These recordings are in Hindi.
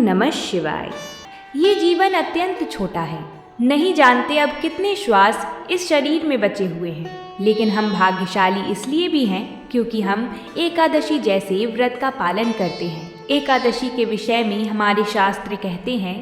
नमः शिवाय। ये जीवन अत्यंत छोटा है, नहीं जानते अब कितने श्वास इस शरीर में बचे हुए हैं, लेकिन हम भाग्यशाली इसलिए भी हैं क्योंकि हम एकादशी जैसे व्रत का पालन करते हैं। एकादशी के विषय में हमारे शास्त्र कहते हैं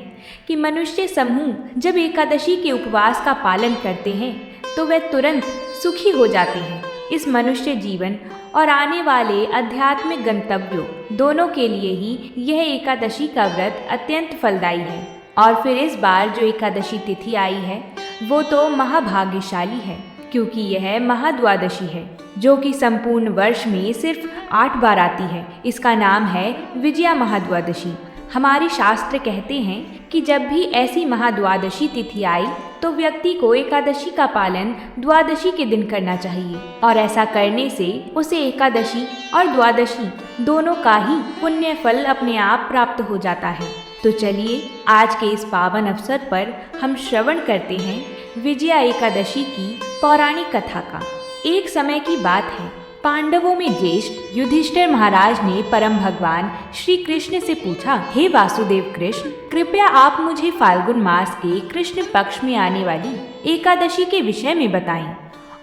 कि मनुष्य समूह जब एकादशी के उपवास का पालन करते हैं तो वे तुरंत सुखी हो जाते हैं। इस मनुष्य जीवन और आने वाले आध्यात्मिक गंतव्यों दोनों के लिए ही यह एकादशी का व्रत अत्यंत फलदायी है। और फिर इस बार जो एकादशी तिथि आई है वो तो महाभाग्यशाली है, क्योंकि यह महाद्वादशी है जो कि संपूर्ण वर्ष में सिर्फ 8 बार आती है। इसका नाम है विजया महाद्वादशी। हमारे शास्त्र कहते हैं कि जब भी ऐसी महाद्वादशी तिथि आई तो व्यक्ति को एकादशी का पालन द्वादशी के दिन करना चाहिए, और ऐसा करने से उसे एकादशी और द्वादशी दोनों का ही पुण्य फल अपने आप प्राप्त हो जाता है। तो चलिए आज के इस पावन अवसर पर हम श्रवण करते हैं विजया एकादशी की पौराणिक कथा का। एक समय की बात है, पांडवों में ज्येष्ठ युधिष्ठिर महाराज ने परम भगवान श्री कृष्ण से पूछा, हे वासुदेव कृष्ण, कृपया आप मुझे फाल्गुन मास के कृष्ण पक्ष में आने वाली एकादशी के विषय में बताएं,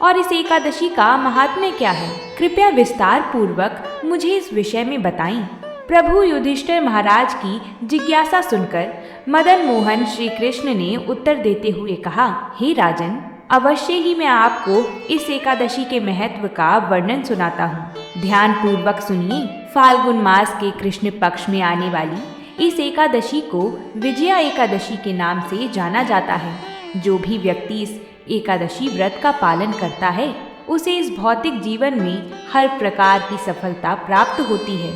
और इस एकादशी का महात्म्य क्या है, कृपया विस्तार पूर्वक मुझे इस विषय में बताएं। प्रभु युधिष्ठिर महाराज की जिज्ञासा सुनकर मदन मोहन श्री कृष्ण ने उत्तर देते हुए कहा, हे राजन, अवश्य ही मैं आपको इस एकादशी के महत्व का वर्णन सुनाता हूँ। ध्यान पूर्वक सुनिए। फाल्गुन मास के कृष्ण पक्ष में आने वाली इस एकादशी को विजया एकादशी के नाम से जाना जाता है। जो भी व्यक्ति इस एकादशी व्रत का पालन करता है उसे इस भौतिक जीवन में हर प्रकार की सफलता प्राप्त होती है,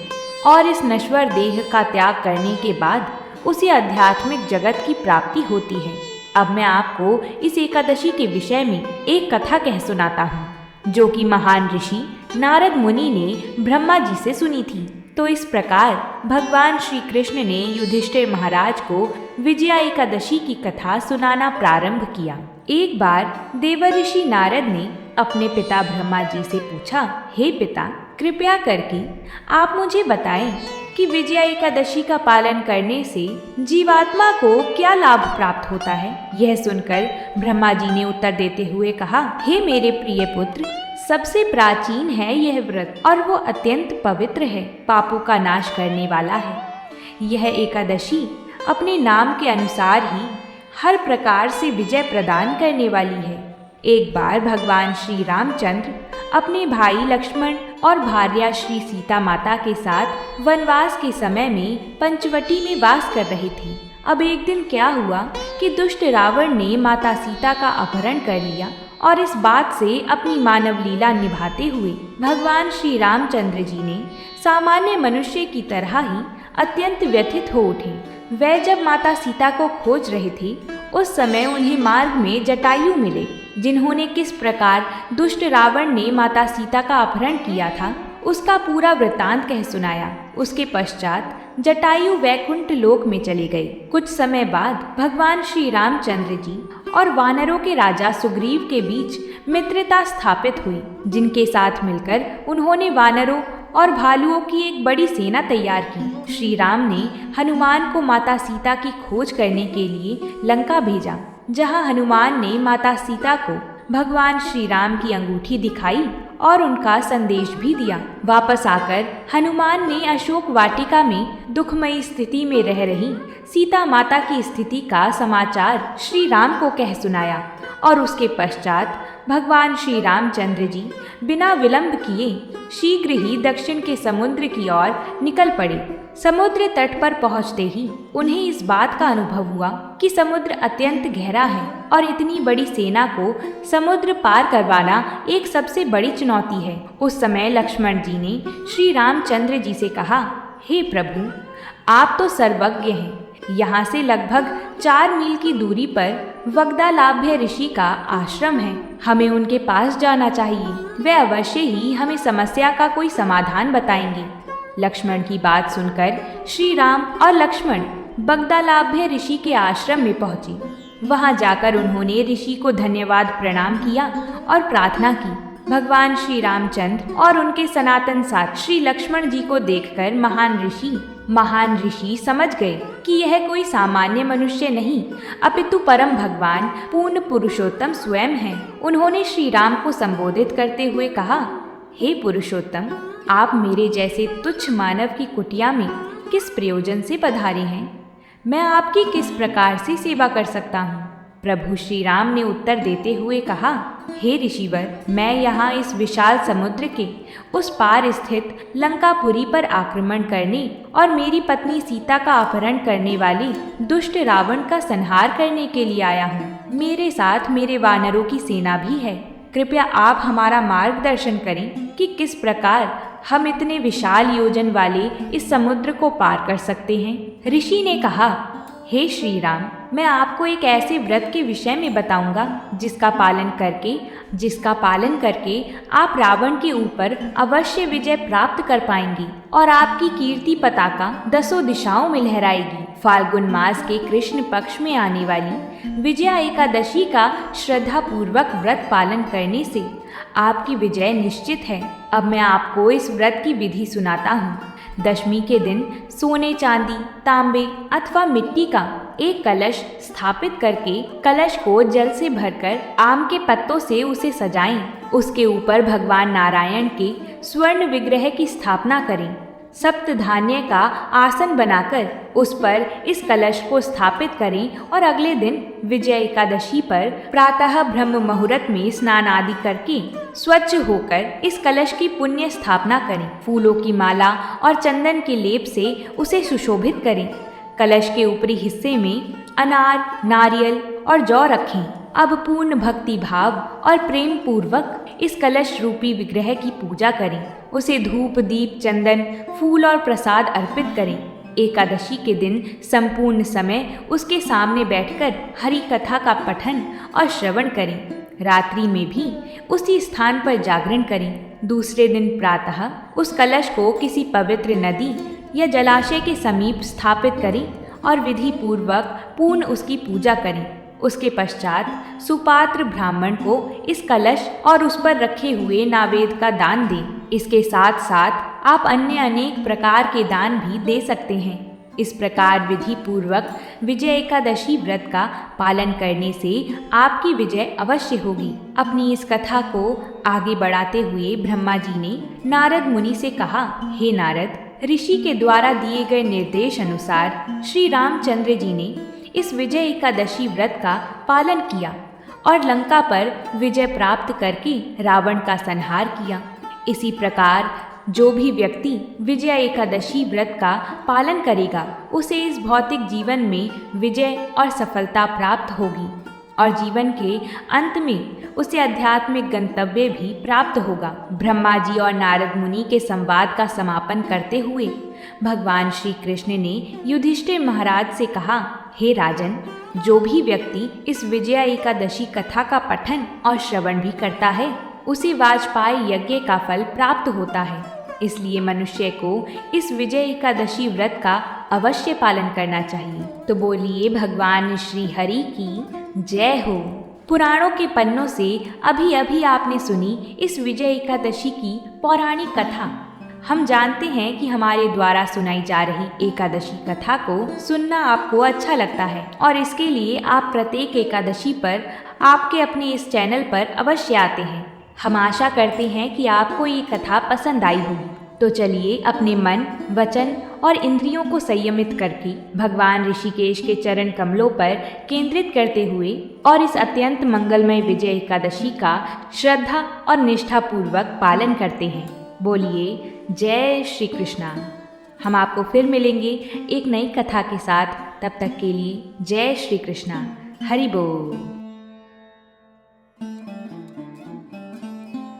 और इस नश्वर देह का त्याग करने के बाद उसे आध्यात्मिक जगत की प्राप्ति होती है। अब मैं आपको इस एकादशी के विषय में एक कथा कह सुनाता हूँ, जो कि महान ऋषि नारद मुनि ने ब्रह्मा जी से सुनी थी। तो इस प्रकार भगवान श्री कृष्ण ने युधिष्ठिर महाराज को विजया एकादशी की कथा सुनाना प्रारंभ किया। एक बार देवर्षि नारद ने अपने पिता ब्रह्मा जी से पूछा, हे पिता, कृपया करके आप मुझे बताएं कि विजया एकादशी का पालन करने से जीवात्मा को क्या लाभ प्राप्त होता है। यह सुनकर ब्रह्मा जी ने उत्तर देते हुए कहा, हे मेरे प्रिय पुत्र, सबसे प्राचीन है यह व्रत और वो अत्यंत पवित्र है, पापों का नाश करने वाला है। यह एकादशी अपने नाम के अनुसार ही हर प्रकार से विजय प्रदान करने वाली है। एक बार भगवान श्री रामचंद्र अपने भाई लक्ष्मण और भार्या श्री सीता माता के साथ वनवास के समय में पंचवटी में वास कर रहे थे। अब एक दिन क्या हुआ कि दुष्ट रावण ने माता सीता का अपहरण कर लिया, और इस बात से अपनी मानव लीला निभाते हुए भगवान श्री रामचंद्र जी ने सामान्य मनुष्य की तरह ही अत्यंत व्यथित हो उठे। वह जब माता सीता को खोज रहे थे उस समय उन्हें मार्ग में जटायु मिले, जिन्होंने किस प्रकार दुष्ट रावण ने माता सीता का अपहरण किया था उसका पूरा वृत्तांत कह सुनाया। उसके पश्चात जटायु वैकुंठ लोक में चले गए। कुछ समय बाद भगवान श्री रामचंद्र जी और वानरों के राजा सुग्रीव के बीच मित्रता स्थापित हुई, जिनके साथ मिलकर उन्होंने वानरों और भालुओं की एक बड़ी सेना तैयार की। श्री राम ने हनुमान को माता सीता की खोज करने के लिए लंका भेजा, जहां हनुमान ने माता सीता को भगवान श्री राम की अंगूठी दिखाई और उनका संदेश भी दिया। वापस आकर हनुमान ने अशोक वाटिका में दुखमयी स्थिति में रह रही सीता माता की स्थिति का समाचार श्री राम को कह सुनाया, और उसके पश्चात भगवान श्री रामचंद्र जी बिना विलंब किए शीघ्र ही दक्षिण के समुद्र की ओर निकल पड़े। समुद्र तट पर पहुंचते ही उन्हें इस बात का अनुभव हुआ कि समुद्र अत्यंत गहरा है और इतनी बड़ी सेना को समुद्र पार करवाना एक सबसे बड़ी चुनौती है। उस समय लक्ष्मण जी ने श्री रामचंद्र जी से कहा, हे प्रभु, आप तो सर्वज्ञ हैं। यहाँ से लगभग 4 मील की दूरी पर वग्दालाभ्य ऋषि का आश्रम है। हमें उनके पास जाना चाहिए। वे अवश्य ही हमें समस्या का कोई समाधान बताएंगे। लक्ष्मण की बात सुनकर श्री राम और लक्ष्मण वग्दालाभ्य ऋषि के आश्रम में पहुंचे। वहां जाकर उन्होंने ऋषि को धन्यवाद प्रणाम किया और प्रार्थना की। भगवान श्री रामचंद्र और उनके सनातन साथ श्री लक्ष्मण जी को देखकर महान ऋषि महान ऋषि समझ गए कि यह कोई सामान्य मनुष्य नहीं अपितु परम भगवान पूर्ण पुरुषोत्तम स्वयं है। उन्होंने श्री राम को संबोधित करते हुए कहा, हे पुरुषोत्तम, आप मेरे जैसे तुच्छ मानव की कुटिया में किस प्रयोजन से पधारे हैं? मैं आपकी किस प्रकार से सेवा कर सकता हूँ? प्रभु श्री राम ने उत्तर देते हुए कहा, हे ऋषिवर, मैं यहाँ इस विशाल समुद्र के उस पार स्थित लंकापुरी पर आक्रमण करने और मेरी पत्नी सीता का अपहरण करने वाले दुष्ट रावण का संहार करने के लिए आया हूँ। मेरे साथ मेरे वानरों की सेना भी है। कृपया आप हमारा मार्गदर्शन करें कि किस प्रकार हम इतने विशाल योजन वाले इस समुद्र को पार कर सकते हैं। ऋषि ने कहा, हे श्री राम, मैं आपको एक ऐसे व्रत के विषय में बताऊंगा जिसका पालन करके आप रावण के ऊपर अवश्य विजय प्राप्त कर पाएंगी और आपकी कीर्ति पताका 10 दिशाओं में लहराएगी। फाल्गुन मास के कृष्ण पक्ष में आने वाली विजया एकादशी का श्रद्धा पूर्वक व्रत पालन करने से आपकी विजय निश्चित है। अब मैं आपको इस व्रत की विधि सुनाता हूँ। दशमी के दिन सोने, चांदी, तांबे अथवा मिट्टी का एक कलश स्थापित करके कलश को जल से भरकर आम के पत्तों से उसे सजाएं। उसके ऊपर भगवान नारायण के स्वर्ण विग्रह की स्थापना करें। सप्त धान्य का आसन बनाकर उस पर इस कलश को स्थापित करें और अगले दिन विजय एकादशी पर प्रातः ब्रह्म मुहूर्त में स्नान आदि करके स्वच्छ होकर इस कलश की पुण्य स्थापना करें। फूलों की माला और चंदन के लेप से उसे सुशोभित करें। कलश के ऊपरी हिस्से में अनार, नारियल और जौ रखें। अब पूर्ण भक्ति भाव और प्रेम पूर्वक इस कलश रूपी विग्रह की पूजा करें। उसे धूप, दीप, चंदन, फूल और प्रसाद अर्पित करें। एकादशी के दिन संपूर्ण समय उसके सामने बैठकर हरि कथा का पठन और श्रवण करें। रात्रि में भी उसी स्थान पर जागरण करें। दूसरे दिन प्रातः उस कलश को किसी पवित्र नदी या जलाशय के समीप स्थापित करें और विधि पूर्वक पूर्ण उसकी पूजा करें। उसके पश्चात सुपात्र ब्राह्मण को इस कलश और उस पर रखे हुए नावेद का दान दें। इसके साथ साथ आप अन्य अनेक प्रकार के दान भी दे सकते हैं। इस प्रकार विधि पूर्वक विजय एकादशी व्रत का पालन करने से आपकी विजय अवश्य होगी। अपनी इस कथा को आगे बढ़ाते हुए ब्रह्मा जी ने नारद मुनि से कहा, हे नारद, ऋषि के द्वारा दिए गए निर्देश अनुसार श्री रामचंद्र जी ने इस विजय एकादशी व्रत का पालन किया और लंका पर विजय प्राप्त करके रावण का संहार किया। इसी प्रकार जो भी व्यक्ति विजय एकादशी व्रत का पालन करेगा उसे इस भौतिक जीवन में विजय और सफलता प्राप्त होगी और जीवन के अंत में उसे आध्यात्मिक गंतव्य भी प्राप्त होगा। ब्रह्मा जी और नारद मुनि के संवाद का समापन करते हुए भगवान श्री कृष्ण ने युधिष्ठिर महाराज से कहा, हे राजन, जो भी व्यक्ति इस विजया एकादशी कथा का पठन और श्रवण भी करता है उसे वाजपेयी यज्ञ का फल प्राप्त होता है। इसलिए मनुष्य को इस विजय एकादशी व्रत का अवश्य पालन करना चाहिए। तो बोलिए भगवान श्री हरि की जय हो। पुराणों के पन्नों से अभी अभी आपने सुनी इस विजय एकादशी की पौराणिक कथा। हम जानते हैं कि हमारे द्वारा सुनाई जा रही एकादशी कथा को सुनना आपको अच्छा लगता है और इसके लिए आप प्रत्येक एकादशी पर आपके अपने इस चैनल पर अवश्य आते हैं। हम आशा करते हैं कि आपको ये कथा पसंद आई होगी। तो चलिए अपने मन, वचन और इंद्रियों को संयमित करके भगवान ऋषिकेश के चरण कमलों पर केंद्रित करते हुए और इस अत्यंत मंगलमय विजय एकादशी का श्रद्धा और निष्ठा पूर्वक पालन करते हैं। बोलिए जय श्री कृष्णा। हम आपको फिर मिलेंगे एक नई कथा के साथ। तब तक के लिए जय श्री कृष्णा। हरि बोल।